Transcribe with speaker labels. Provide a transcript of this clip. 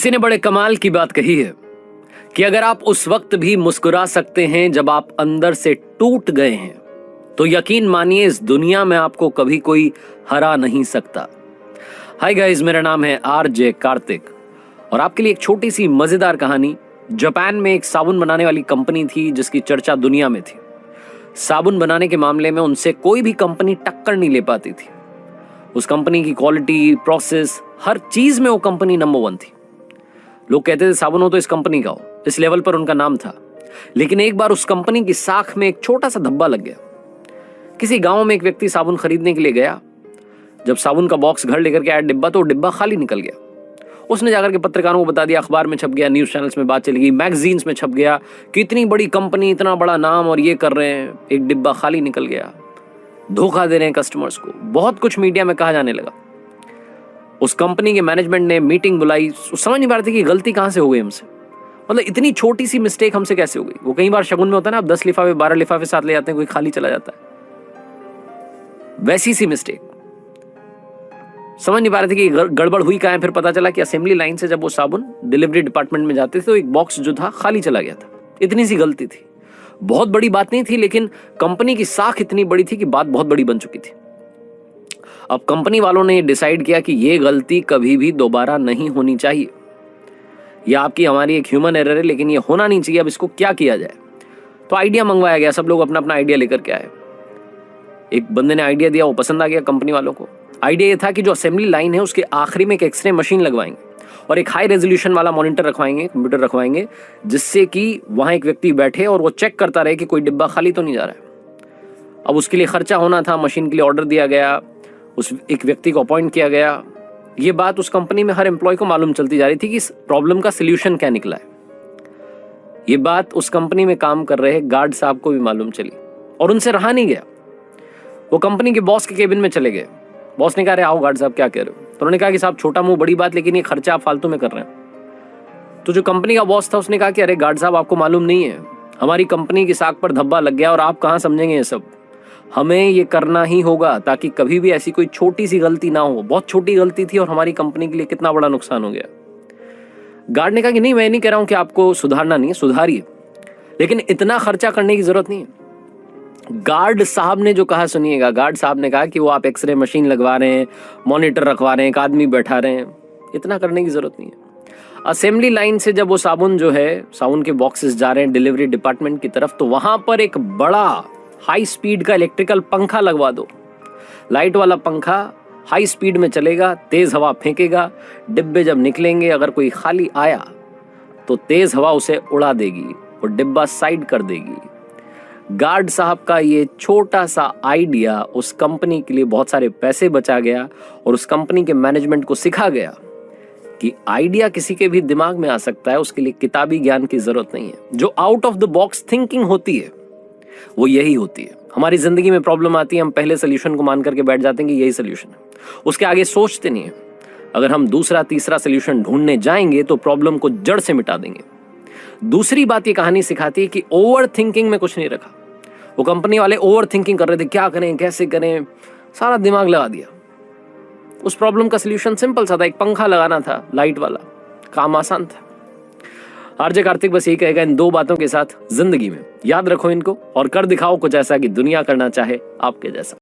Speaker 1: किसी ने बड़े कमाल की बात कही है कि अगर आप उस वक्त भी मुस्कुरा सकते हैं जब आप अंदर से टूट गए हैं, तो यकीन मानिए इस दुनिया में आपको कभी कोई हरा नहीं सकता। हाय गाइस, मेरा नाम है आरजे कार्तिक और आपके लिए एक छोटी सी मजेदार कहानी। जापान में एक साबुन बनाने वाली कंपनी थी जिसकी चर्चा दुनिया में थी। साबुन बनाने के मामले में उनसे कोई भी कंपनी टक्कर नहीं ले पाती थी। उस कंपनी की क्वालिटी, प्रोसेस, हर चीज में वो कंपनी नंबर 1 थी। लोग कहते थे साबुन हो तो इस कंपनी का हो, इस लेवल पर उनका नाम था। लेकिन एक बार उस कंपनी की साख में एक छोटा सा धब्बा लग गया। किसी गांव में एक व्यक्ति साबुन खरीदने के लिए गया। जब साबुन का बॉक्स घर लेकर के आया डिब्बा, तो डिब्बा खाली निकल गया। उसने जाकर के पत्रकारों को बता दिया, अखबार में छप गया, न्यूज चैनल्स में बात चली गई, मैगजीन्स में छप गया कि इतनी बड़ी कंपनी, इतना बड़ा नाम और ये कर रहे हैं, एक डिब्बा खाली निकल गया, धोखा दे रहे हैं कस्टमर्स को। बहुत कुछ मीडिया में कहा जाने लगा। उस कंपनी के मैनेजमेंट ने मीटिंग बुलाई। समझ नहीं पा रहे थे कि गलती कहां से हो गई हमसे, मतलब इतनी छोटी सी मिस्टेक हमसे कैसे हो गई। वो कई बार शगुन में होता है ना, आप 10 लिफाफे 12 लिफाफे साथ ले जाते हैं, कोई खाली चला जाता है, वैसी सी मिस्टेक। समझ नहीं पा रहे थे कि गड़बड़ हुई कहां है। फिर पता चला कि असेंबली लाइन से जब वो साबुन डिलीवरी डिपार्टमेंट में जाते थे तो एक बॉक्स जो था खाली चला गया था। इतनी सी गलती थी, बहुत बड़ी बात नहीं थी, लेकिन कंपनी की साख इतनी बड़ी थी कि बात बहुत बड़ी बन चुकी थी। अब कंपनी वालों ने डिसाइड किया कि यह गलती कभी भी दोबारा नहीं होनी चाहिए। यह आपकी हमारी एक ह्यूमन एरर है, लेकिन यह होना नहीं चाहिए। अब इसको क्या किया जाए? तो आइडिया मंगवाया गया। सब लोग अपना अपना आइडिया लेकर के आए। एक बंदे ने आइडिया दिया, वो पसंद आ गया कंपनी वालों को। आइडिया ये था कि जो असेंबली लाइन है उसके आखिरी में एक एक्सरे मशीन लगवाएंगे और एक हाई रेजोल्यूशन वाला मॉनिटर रखवाएंगे, कंप्यूटर रखवाएंगे, जिससे कि वहां एक व्यक्ति बैठे और वो चेक करता रहे कि कोई डिब्बा खाली तो नहीं जा रहा है। अब उसके लिए खर्चा होना था, मशीन के लिए ऑर्डर दिया गया, उस एक व्यक्ति को अपॉइंट किया गया। ये बात उस कंपनी में हर एम्प्लॉय को मालूम चलती जा रही थी कि इस प्रॉब्लम का सोल्यूशन क्या निकला है। ये बात उस कंपनी में काम कर रहे गार्ड साहब को भी मालूम चली और उनसे रहा नहीं गया। वो कंपनी के बॉस के केबिन में चले गए। बॉस ने कहा, अरे आओ गार्ड साहब, क्या कह रहे हो? तो उन्होंने कहा कि साहब छोटा मुंह बड़ी बात, लेकिन ये खर्चा आप फालतू में कर रहे हैं। तो जो कंपनी का बॉस था उसने कहा कि अरे गार्ड साहब, आपको मालूम नहीं है, हमारी कंपनी की साख पर धब्बा लग गया और आप कहां समझेंगे ये सब। हमें ये करना ही होगा ताकि कभी भी ऐसी कोई छोटी सी गलती ना हो। बहुत छोटी गलती थी और हमारी कंपनी के लिए कितना बड़ा नुकसान हो गया। गार्ड ने कहा कि नहीं, मैं नहीं कह रहा हूं कि आपको सुधारना नहीं है, सुधारिए, लेकिन इतना खर्चा करने की जरूरत नहीं है। गार्ड साहब ने जो कहा सुनिएगा। गार्ड साहब ने कहा कि वो आप एक्सरे मशीन लगवा रहे हैं, मॉनिटर रखवा रहे हैं, एक आदमी बैठा रहे हैं, इतना करने की जरूरत नहीं है। असेंबली लाइन से जब वो साबुन जो है, साबुन के बॉक्सेस जा रहे हैं डिलीवरी डिपार्टमेंट की तरफ, तो वहां पर एक बड़ा हाई स्पीड का इलेक्ट्रिकल पंखा लगवा दो। लाइट वाला पंखा हाई स्पीड में चलेगा, तेज हवा फेंकेगा। डिब्बे जब निकलेंगे, अगर कोई खाली आया तो तेज हवा उसे उड़ा देगी और डिब्बा साइड कर देगी। गार्ड साहब का ये छोटा सा आइडिया उस कंपनी के लिए बहुत सारे पैसे बचा गया और उस कंपनी के मैनेजमेंट को सिखा गया कि आइडिया किसी के भी दिमाग में आ सकता है, उसके लिए किताबी ज्ञान की जरूरत नहीं है। जो out of the box thinking होती है वो यही होती है। हमारी जिंदगी में प्रॉब्लम आती है, हम पहले सोल्यूशन को मान करके बैठ जाते हैं कि यही सोल्यूशन है, उसके आगे सोचते नहीं है। अगर हम दूसरा तीसरा सोल्यूशन ढूंढने जाएंगे तो प्रॉब्लम को जड़ से मिटा देंगे। दूसरी बात ये कहानी सिखाती है कि ओवर थिंकिंग में कुछ नहीं रखा। वो कंपनी वाले ओवर थिंकिंग कर रहे थे, क्या करें, कैसे करें, सारा दिमाग लगा दिया। उस प्रॉब्लम का सोल्यूशन सिंपल सा था, एक पंखा लगाना था लाइट वाला, काम आसान था। आरजे कार्तिक बस यही कहेगा इन 2 बातों के साथ, जिंदगी में याद रखो इनको और कर दिखाओ कुछ ऐसा कि दुनिया करना चाहे आपके जैसा।